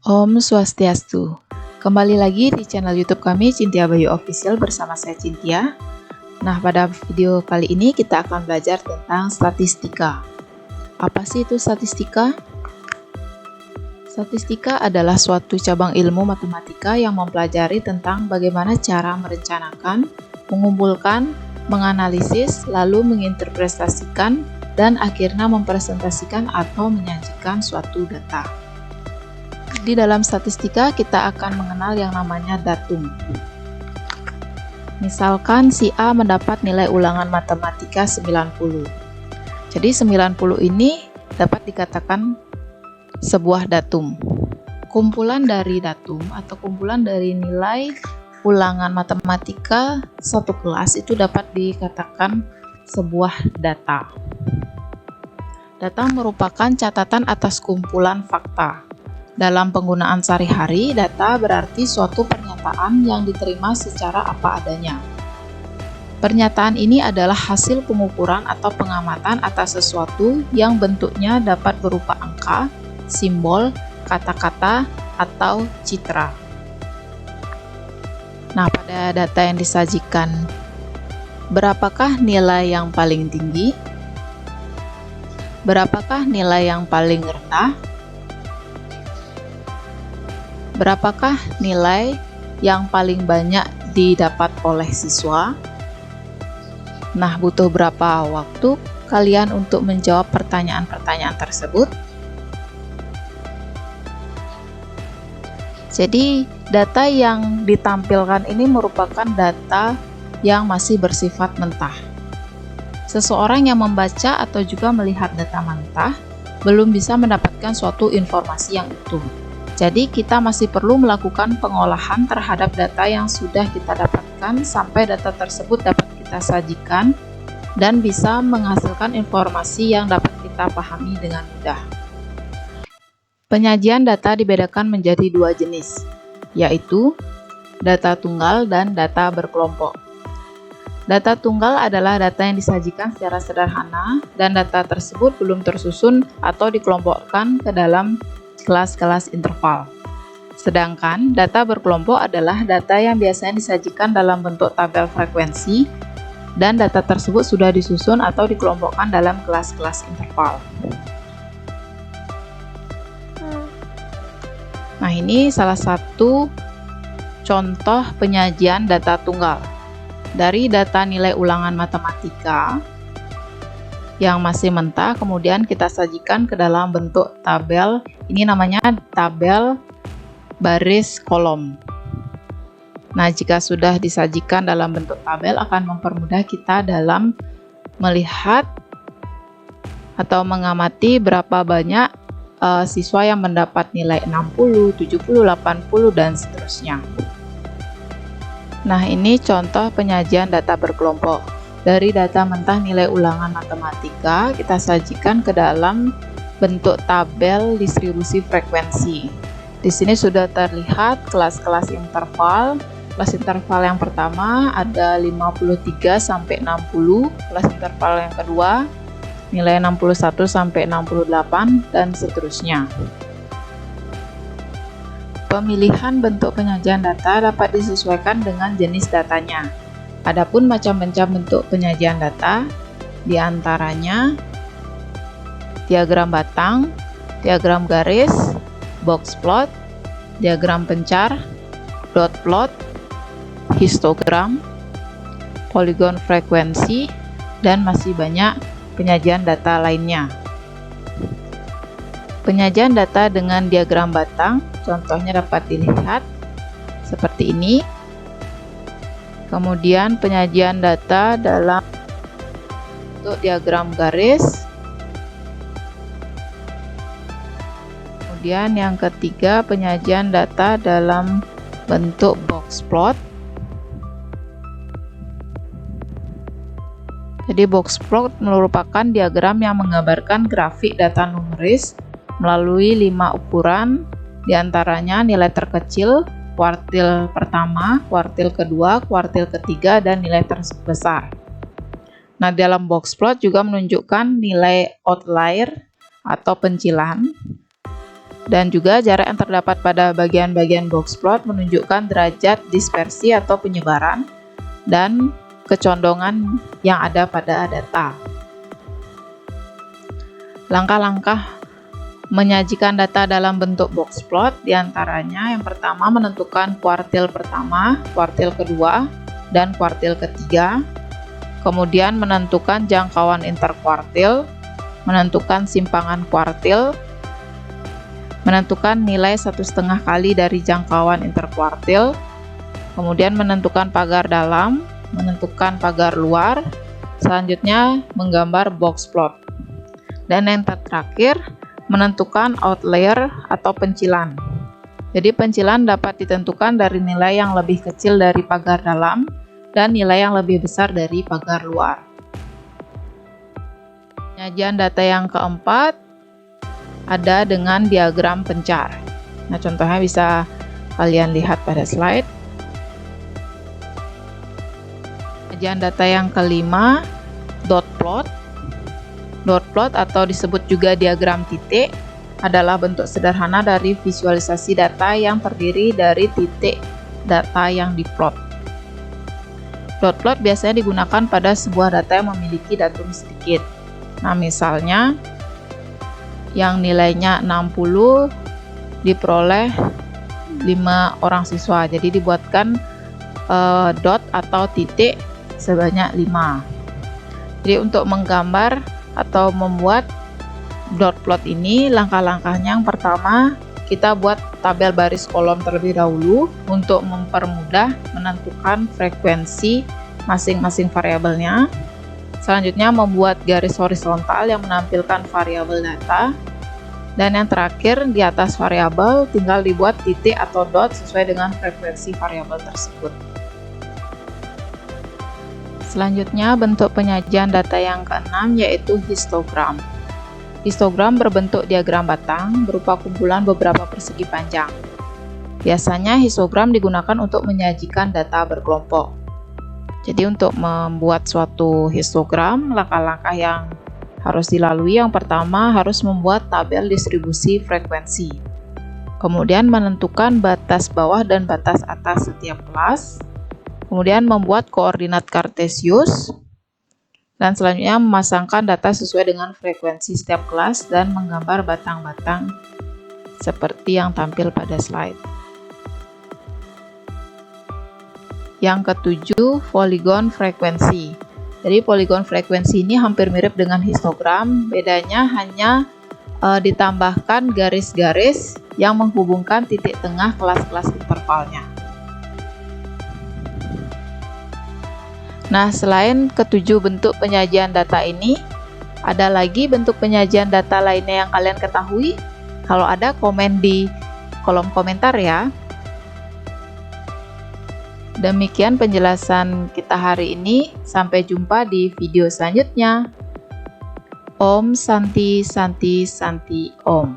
Om Swastiastu. Kembali lagi di channel YouTube kami Cynthia Bayu Official bersama saya Cynthia. Nah, pada video kali ini kita akan belajar tentang statistika. Apa sih itu statistika? Statistika adalah suatu cabang ilmu matematika yang mempelajari tentang bagaimana cara merencanakan, mengumpulkan, menganalisis, lalu menginterpretasikan, dan akhirnya mempresentasikan atau menyajikan suatu data. Di dalam statistika kita akan mengenal yang namanya datum. Misalkan si A mendapat nilai ulangan matematika 90. Jadi 90 ini dapat dikatakan sebuah datum. Kumpulan dari datum atau kumpulan dari nilai ulangan matematika satu kelas itu dapat dikatakan sebuah data. Data merupakan catatan atas kumpulan fakta. Dalam penggunaan sehari-hari, data berarti suatu pernyataan yang diterima secara apa adanya. Pernyataan ini adalah hasil pengukuran atau pengamatan atas sesuatu yang bentuknya dapat berupa angka, simbol, kata-kata, atau citra. Nah, pada data yang disajikan, berapakah nilai yang paling tinggi? Berapakah nilai yang paling rendah? Berapakah nilai yang paling banyak didapat oleh siswa? Nah, butuh berapa waktu kalian untuk menjawab pertanyaan-pertanyaan tersebut? Jadi, data yang ditampilkan ini merupakan data yang masih bersifat mentah. Seseorang yang membaca atau juga melihat data mentah belum bisa mendapatkan suatu informasi yang utuh. Jadi kita masih perlu melakukan pengolahan terhadap data yang sudah kita dapatkan sampai data tersebut dapat kita sajikan dan bisa menghasilkan informasi yang dapat kita pahami dengan mudah. Penyajian data dibedakan menjadi dua jenis, yaitu data tunggal dan data berkelompok. Data tunggal adalah data yang disajikan secara sederhana dan data tersebut belum tersusun atau dikelompokkan ke dalam kelas-kelas interval. Sedangkan data berkelompok adalah data yang biasanya disajikan dalam bentuk tabel frekuensi dan data tersebut sudah disusun atau dikelompokkan dalam kelas-kelas interval. Nah, ini salah satu contoh penyajian data tunggal. Dari data nilai ulangan matematika yang masih mentah, kemudian kita sajikan ke dalam bentuk tabel. Ini namanya tabel baris kolom. Nah, jika sudah disajikan dalam bentuk tabel akan mempermudah kita dalam melihat atau mengamati berapa banyak siswa yang mendapat nilai 60, 70, 80, dan seterusnya. Nah, ini contoh penyajian data berkelompok. Dari data mentah nilai ulangan matematika, kita sajikan ke dalam bentuk tabel distribusi frekuensi. Di sini sudah terlihat kelas-kelas interval. Kelas interval yang pertama ada 53 sampai 60, kelas interval yang kedua nilai 61 sampai 68 dan seterusnya. Pemilihan bentuk penyajian data dapat disesuaikan dengan jenis datanya. Adapun macam-macam bentuk penyajian data, diantaranya diagram batang, diagram garis, box plot, diagram pencar, dot plot, histogram, poligon frekuensi, dan masih banyak penyajian data lainnya. Penyajian data dengan diagram batang, contohnya dapat dilihat seperti ini. Kemudian penyajian data dalam bentuk diagram garis, Kemudian yang ketiga, penyajian data dalam bentuk box plot. Jadi box plot merupakan diagram yang menggambarkan grafik data numeris melalui 5 ukuran, diantaranya nilai terkecil, kuartil pertama, kuartil kedua, kuartil ketiga, dan nilai terbesar. Nah, dalam box plot juga menunjukkan nilai outlier atau pencilan, dan juga jarak yang terdapat pada bagian-bagian box plot menunjukkan derajat dispersi atau penyebaran dan kecondongan yang ada pada data. Langkah-langkah menyajikan data dalam bentuk box plot diantaranya yang pertama menentukan kuartil pertama, kuartil kedua, dan kuartil ketiga. Kemudian menentukan jangkauan interkuartil, menentukan simpangan kuartil, menentukan nilai 1,5 kali dari jangkauan interkuartil, kemudian menentukan pagar dalam, menentukan pagar luar, selanjutnya menggambar box plot, dan yang terakhir menentukan outlier atau pencilan. Jadi pencilan dapat ditentukan dari nilai yang lebih kecil dari pagar dalam dan nilai yang lebih besar dari pagar luar. Penyajian data yang keempat ada dengan diagram pencar. Nah, contohnya bisa kalian lihat pada slide. Penyajian data yang kelima, dot plot. Dot plot atau disebut juga diagram titik adalah bentuk sederhana dari visualisasi data yang terdiri dari titik data yang diplot. Dot plot biasanya digunakan pada sebuah data yang memiliki datum sedikit. Nah, misalnya yang nilainya 60 diperoleh 5 orang siswa. Jadi dibuatkan dot atau titik sebanyak 5. Jadi untuk menggambar atau membuat dot plot ini, langkah-langkahnya yang pertama kita buat tabel baris kolom terlebih dahulu untuk mempermudah menentukan frekuensi masing-masing variabelnya. Selanjutnya membuat garis horizontal yang menampilkan variabel data, dan yang terakhir di atas variabel tinggal dibuat titik atau dot sesuai dengan frekuensi variabel tersebut. Selanjutnya bentuk penyajian data yang keenam yaitu histogram. Histogram berbentuk diagram batang berupa kumpulan beberapa persegi panjang. Biasanya histogram digunakan untuk menyajikan data berkelompok. Jadi untuk membuat suatu histogram, langkah-langkah yang harus dilalui yang pertama harus membuat tabel distribusi frekuensi. Kemudian menentukan batas bawah dan batas atas setiap kelas. Kemudian membuat koordinat kartesius, dan selanjutnya memasangkan data sesuai dengan frekuensi setiap kelas dan menggambar batang-batang seperti yang tampil pada slide. Yang ketujuh, poligon frekuensi. Jadi poligon frekuensi ini hampir mirip dengan histogram, bedanya hanya ditambahkan garis-garis yang menghubungkan titik tengah kelas-kelas intervalnya. Nah, selain ketujuh bentuk penyajian data ini, ada lagi bentuk penyajian data lainnya yang kalian ketahui? Kalau ada, komen di kolom komentar ya. Demikian penjelasan kita hari ini. Sampai jumpa di video selanjutnya. Om Santi Santi Santi Om.